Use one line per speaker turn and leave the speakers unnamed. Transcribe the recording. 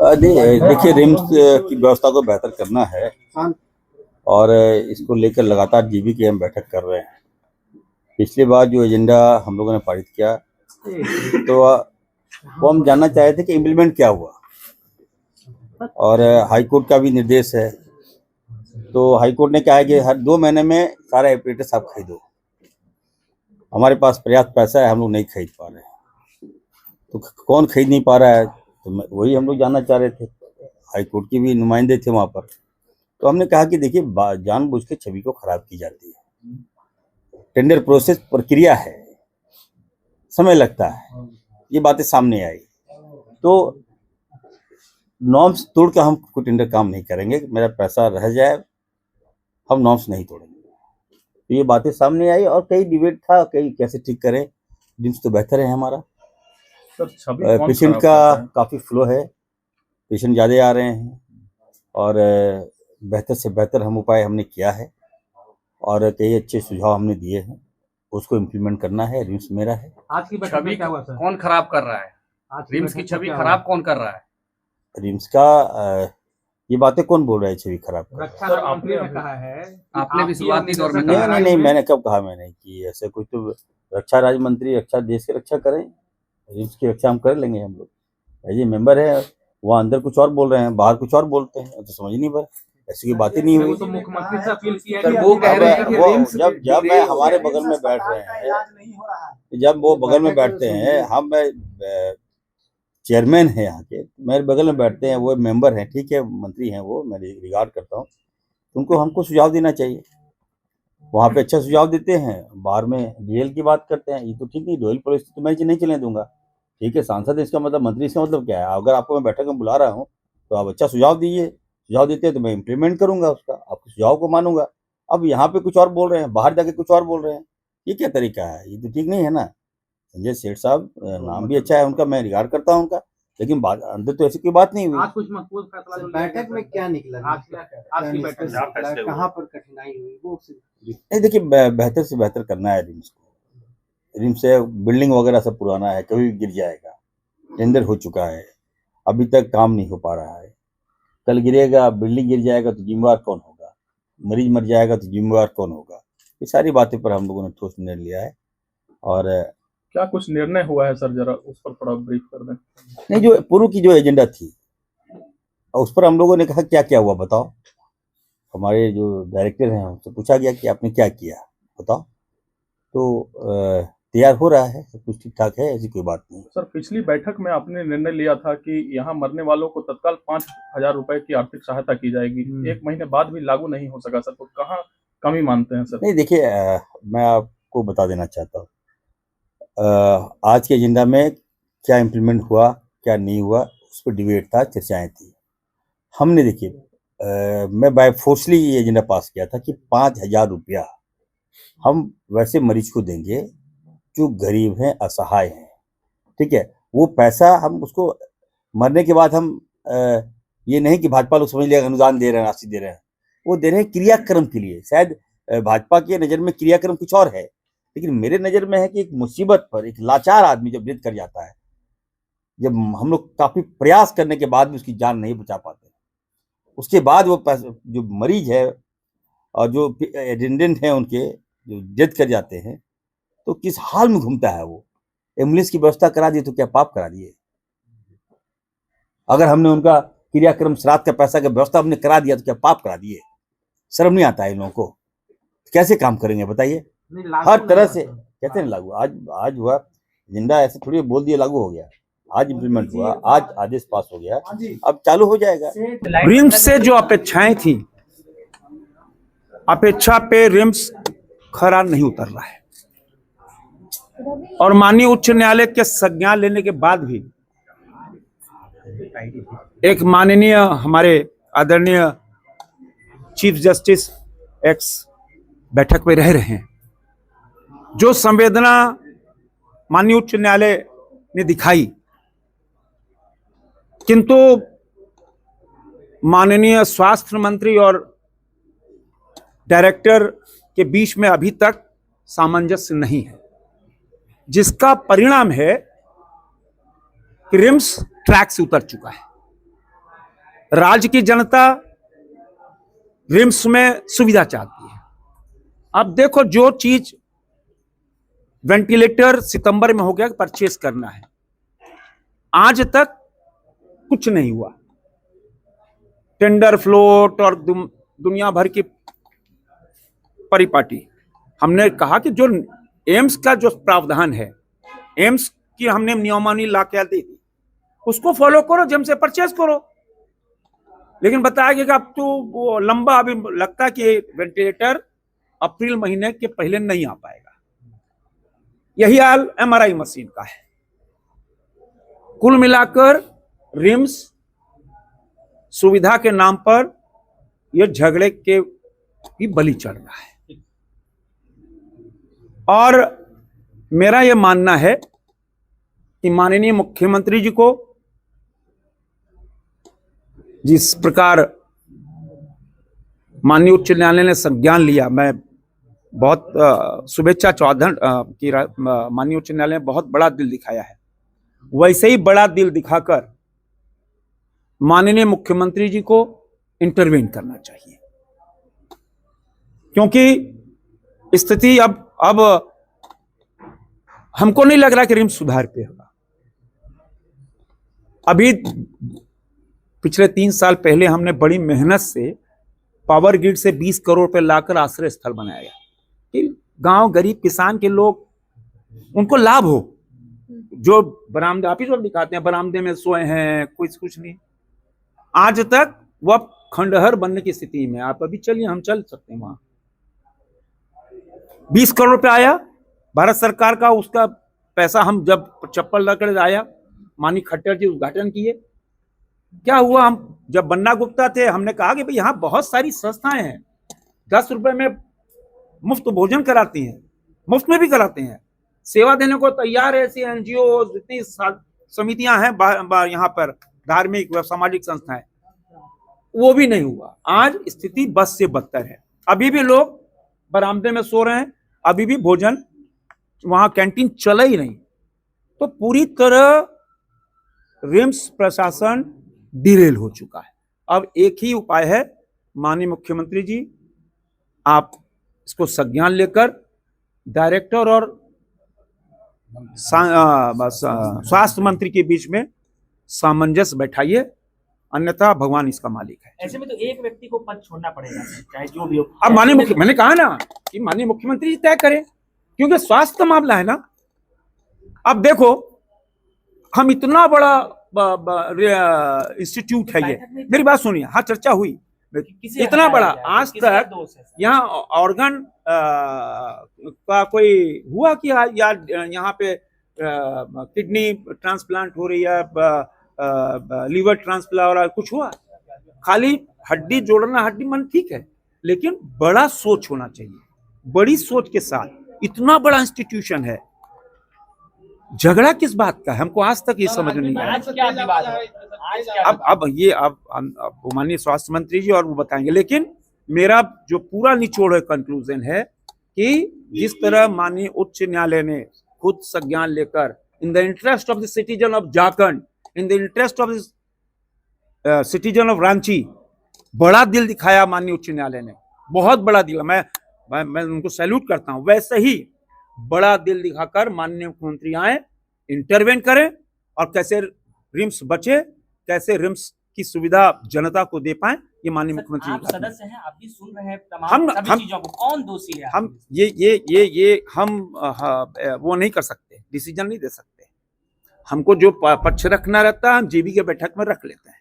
नहीं, देखिए रिम्स की व्यवस्था को बेहतर करना है और इसको लेकर लगातार जीबी की हम बैठक कर रहे हैं। पिछली बार जो एजेंडा हम लोगों ने पारित किया तो वो हम जानना चाह रहे थे कि इम्प्लीमेंट क्या हुआ, और हाई कोर्ट का भी निर्देश है। तो हाई कोर्ट ने कहा है कि हर 2 महीने में सारा एपरेटस आप खरीदो। हमारे पास पर्याप्त पैसा है, हम लोग नहीं खरीद पा रहे हैं। तो कौन खरीद नहीं पा रहा है, तो वही हम लोग जानना चाह रहे थे। हाई कोर्ट के भी नुमाइंदे थे वहाँ पर। तो हमने कहा कि देखिए, जानबूझ के छवि को खराब की जाती है। टेंडर प्रोसेस प्रक्रिया है, समय लगता है, ये बातें सामने आई। तो नॉर्म्स तोड़ कर हम कोई टेंडर काम नहीं करेंगे। मेरा पैसा रह जाए, हम नॉर्म्स नहीं तोड़ेंगे। तो ये बातें सामने आई और कई डिबेट था, कई कैसे ठीक करें। रिम्स तो बेहतर है हमारा। पेशेंट का काफ़ी फ्लो है, पेशेंट ज़्यादा आ रहे हैं और बेहतर से बेहतर हम उपाय हमने किया है और कई अच्छे सुझाव हमने दिए हैं। उसको इम्प्लीमेंट करना है। रिम्स मेरा है।
आज की बैठक में क्या हुआ सर?
कौन खराब कर रहा है? रिम्स की छवि खराब कौन कर रहा है?
रिम्स का ये बातें कौन बोल रहा है छवि खराब कर?
रक्षा मंत्री ने कहा है,
आपने भी शुरुआती दौर में
नहीं, मैंने कब कहा? मैंने कि ऐसे कोई तो रक्षा राज्य मंत्री रक्षा देश की रक्षा करें, रिम्स की रक्षा हम कर लेंगे। हम लोग एज ए मेंबर है, वहाँ अंदर कुछ और बोल रहे हैं, बाहर कुछ और बोलते हैं, तो समझ नहीं पा ऐसी कोई बात ही नहीं हुई।
तो मुख्यमंत्री से अपील किया
कि वो कह रहे हैं कि रिम्स
जब मैं हमारे बगल में बैठ रहे हैं, जब वो बगल में बैठते हैं, हम चेयरमैन है यहाँ के, मेरे बगल में बैठते हैं, वो मेंबर हैं, ठीक है, मंत्री हैं, वो मैं रिगार्ड करता हूँ। उनको हमको सुझाव देना चाहिए। वहाँ पे अच्छा सुझाव देते हैं, बाहर में डीएल की बात करते हैं। ये तो ठीक नहीं, डीएल पॉलिसी तो मैं नहीं चलने दूंगा। ठीक है, सांसद इसका मतलब, मंत्री इसका मतलब क्या है? अगर आपको मैं बैठक में बुला रहा हूँ तो आप अच्छा सुझाव दीजिए। सुझाव देते हैं तो मैं इम्प्लीमेंट करूंगा उसका, आपके सुझाव को मानूंगा। अब यहाँ पे कुछ और बोल रहे हैं, बाहर जाके कुछ और बोल रहे हैं, ये क्या तरीका है? ये तो ठीक नहीं है ना। संजय सेठ साहब नाम भी अच्छा है उनका, मैं रिगार्ड करता हूँ उनका, लेकिन अंदर तो ऐसी कोई बात नहीं हुई।
आज कुछ महत्वपूर्ण फैसला
बैठक में क्या निकला?
आज की बैठक
कहाँ पर कठिनाई हुई वो?
नहीं, देखिए, बेहतर से बेहतर करना है रिम्स को। रिम्स से बिल्डिंग वगैरह सब पुराना है, कभी भी गिर जाएगा। टेंडर हो चुका है, अभी तक काम नहीं हो पा रहा है। कल गिरेगा, बिल्डिंग गिर जाएगा तो जिम्मेवार कौन होगा? मरीज मर जाएगा तो जिम्मेवार कौन होगा? ये सारी बातें पर हम लोगों ने ठोस निर्णय लिया है। और
क्या कुछ निर्णय हुआ है सर, जरा उस पर थोड़ा ब्रीफ कर दें।
नहीं, जो पूर्व की जो एजेंडा थी उस पर हम लोगों ने कहा क्या क्या हुआ बताओ। हमारे जो डायरेक्टर हैं उनसे पूछा गया कि आपने क्या किया बताओ। तो तैयार हो रहा है, सब कुछ ठीक ठाक है, ऐसी कोई बात नहीं।
सर, पिछली बैठक में आपने निर्णय लिया था कि यहाँ मरने वालों को तत्काल 5,000 रुपए की आर्थिक सहायता की जाएगी। 1 महीने बाद भी लागू नहीं हो सका सर, तो कहाँ कमी मानते हैं सर?
नहीं, देखिए, मैं आपको बता देना चाहता हूँ, आज के एजेंडा में क्या इम्प्लीमेंट हुआ क्या नहीं हुआ उस पर डिबेट था, चर्चाएं थी। हमने देखिए, मैं बाय फोर्सली ये एजेंडा पास किया था कि 5,000 रुपया हम वैसे मरीज को देंगे जो गरीब हैं, असहाय हैं। ठीक है, वो पैसा हम उसको मरने के बाद हम ये नहीं कि भाजपा लोग समझ लिया अनुदान दे रहे हैं, राशि दे रहे हैं। वो दे रहे हैं क्रियाक्रम के लिए। शायद भाजपा की नज़र में क्रियाक्रम कुछ और है, लेकिन मेरे नज़र में है कि एक मुसीबत पर एक लाचार आदमी जब डेथ कर जाता है, जब हम लोग काफ़ी प्रयास करने के बाद भी उसकी जान नहीं बचा पाते, उसके बाद वो जो मरीज है और जो अटेंडेंट हैं उनके जो डेथ कर जाते हैं, तो किस हाल में घूमता है वो। एम्बुलेंस की व्यवस्था करा दी तो क्या पाप करा दिए? अगर हमने उनका क्रियाक्रम श्राद्ध का पैसा का व्यवस्था हमने करा दिया तो क्या पाप करा दिए? शर्म नहीं आता है इन लोगों को? कैसे काम करेंगे बताइए? हर तरह से कहते हैं लागू। आज हुआ एजेंडा, ऐसे थोड़ी बोल दिया लागू हो गया। आज इम्प्लीमेंट हुआ, आज आदेश पास हो गया, अब चालू हो जाएगा।
रिम्स से जो अपेक्षाएं थी, अपेक्षा पे रिम्स खरा नहीं उतर रहा है। और माननीय उच्च न्यायालय के संज्ञान लेने के बाद भी एक माननीय हमारे आदरणीय चीफ जस्टिस एक्स बैठक में रह रहे हैं, जो संवेदना माननीय उच्च न्यायालय ने दिखाई, किंतु माननीय स्वास्थ्य मंत्री और डायरेक्टर के बीच में अभी तक सामंजस्य नहीं है, जिसका परिणाम है कि रिम्स ट्रैक से उतर चुका है। राज्य की जनता रिम्स में सुविधा चाहती है। अब देखो, जो चीज वेंटिलेटर सितंबर में हो गया परचेस करना है, आज तक कुछ नहीं हुआ। टेंडर फ्लोट और दुनिया भर की परिपाटी। हमने कहा कि जो एम्स का जो प्रावधान है, एम्स की हमने नियमावली ला के दी थी, उसको फॉलो करो, जम से परचेस करो। लेकिन बताया गया कि अब तो वो लंबा अभी लगता है कि वेंटिलेटर अप्रैल महीने के पहले नहीं आ पाएगा। यही हाल एमआरआई मशीन का है। कुल मिलाकर रिम्स सुविधा के नाम पर यह झगड़े के की बलि चढ़ रहा है। और मेरा यह मानना है कि माननीय मुख्यमंत्री जी को जिस प्रकार माननीय उच्च न्यायालय ने संज्ञान लिया, मैं बहुत शुभेच्छा चौधरी की माननीय उच्च न्यायालय ने बहुत बड़ा दिल दिखाया है। वैसे ही बड़ा दिल दिखाकर माननीय मुख्यमंत्री जी को इंटरवेन करना चाहिए, क्योंकि स्थिति अब हमको नहीं लग रहा कि रिम्स सुधार पे होगा। अभी पिछले 3 साल पहले हमने बड़ी मेहनत से पावर ग्रिड से 20 करोड़ रुपए लाकर आश्रय स्थल बनाया कि गांव गरीब किसान के लोग उनको लाभ हो। जो बरामदे आप ही सब दिखाते हैं, बरामदे में सोए हैं, कुछ नहीं। आज तक वह खंडहर बनने की स्थिति में। आप अभी चलिए, हम चल सकते हैं वहां। 20 करोड़ रुपए आया भारत सरकार का, उसका पैसा हम जब चप्पल रखकर आया, माननीय खट्टर जी उद्घाटन किए। क्या हुआ, हम जब बन्ना गुप्ता थे हमने कहा कि भाई यहाँ बहुत सारी संस्थाएं हैं, 10 रुपए में मुफ्त भोजन कराती हैं, मुफ्त में भी कराते हैं, सेवा देने को तैयार है। ऐसी एनजीओ जितनी समितियां हैं यहाँ पर, धार्मिक व सामाजिक संस्थाएं, वो भी नहीं हुआ। आज स्थिति बस से बदतर है। अभी भी लोग बरामदे में सो रहे हैं, अभी भी भोजन वहां कैंटीन चला ही नहीं। तो पूरी तरह रिम्स प्रशासन डिरेल हो चुका है। अब एक ही उपाय है, माननीय मुख्यमंत्री जी आप इसको संज्ञान लेकर डायरेक्टर और स्वास्थ्य मंत्री के बीच में सामंजस्य बैठाइए, अन्यथा भगवान इसका मालिक है।
ऐसे में तो एक व्यक्ति को पद छोड़ना पड़ेगा, चाहे जो भी हो।
अब मैंने कहा ना कि माननीय मुख्यमंत्री जी तय करें, क्योंकि स्वास्थ्य का मामला है ना। अब देखो, हम इतना बड़ा इंस्टीट्यूट है ये, मेरी बात सुनिए। हाँ, चर्चा हुई, इतना बड़ा आज तक यहाँ ऑर्गन का कोई हुआ कि या यहाँ पे किडनी ट्रांसप्लांट हो रही है, लीवर ट्रांसप्लांट और कुछ हुआ? खाली हड्डी जोड़ना, हड्डी मन ठीक है, लेकिन बड़ा सोच होना चाहिए। बड़ी सोच के साथ इतना बड़ा इंस्टीट्यूशन है, झगड़ा किस बात का है? हमको आज तक ये समझ नहीं आया।
आज क्या विवाद है?
अब माननीय स्वास्थ्य मंत्री जी और वो बताएंगे, लेकिन मेरा जो पूरा निचोड़ है, कंक्लूजन है कि जिस तरह माननीय उच्च न्यायालय ने खुद संज्ञान लेकर in the interest of the citizen of Jharkhand, in the interest of the citizen of Ranchi, बड़ा दिल दिखाया माननीय उच्च न्यायालय ने, बहुत बड़ा दिल। मैं उनको सैल्यूट करता हूं। वैसे ही बड़ा दिल दिखाकर माननीय मुख्यमंत्री आए, इंटरवेन करें और कैसे रिम्स बचे, कैसे रिम्स की सुविधा जनता को दे पाए, ये माननीय मुख्यमंत्री
आप सदस्य हैं, आप भी सुन रहे हैं तमाम सभी चीजों को। कौन दोषी है?
हम ये हम वो नहीं कर सकते, डिसीजन नहीं दे सकते। हमको जो पक्ष रखना रहता है हम जीबी के बैठक में रख लेते हैं।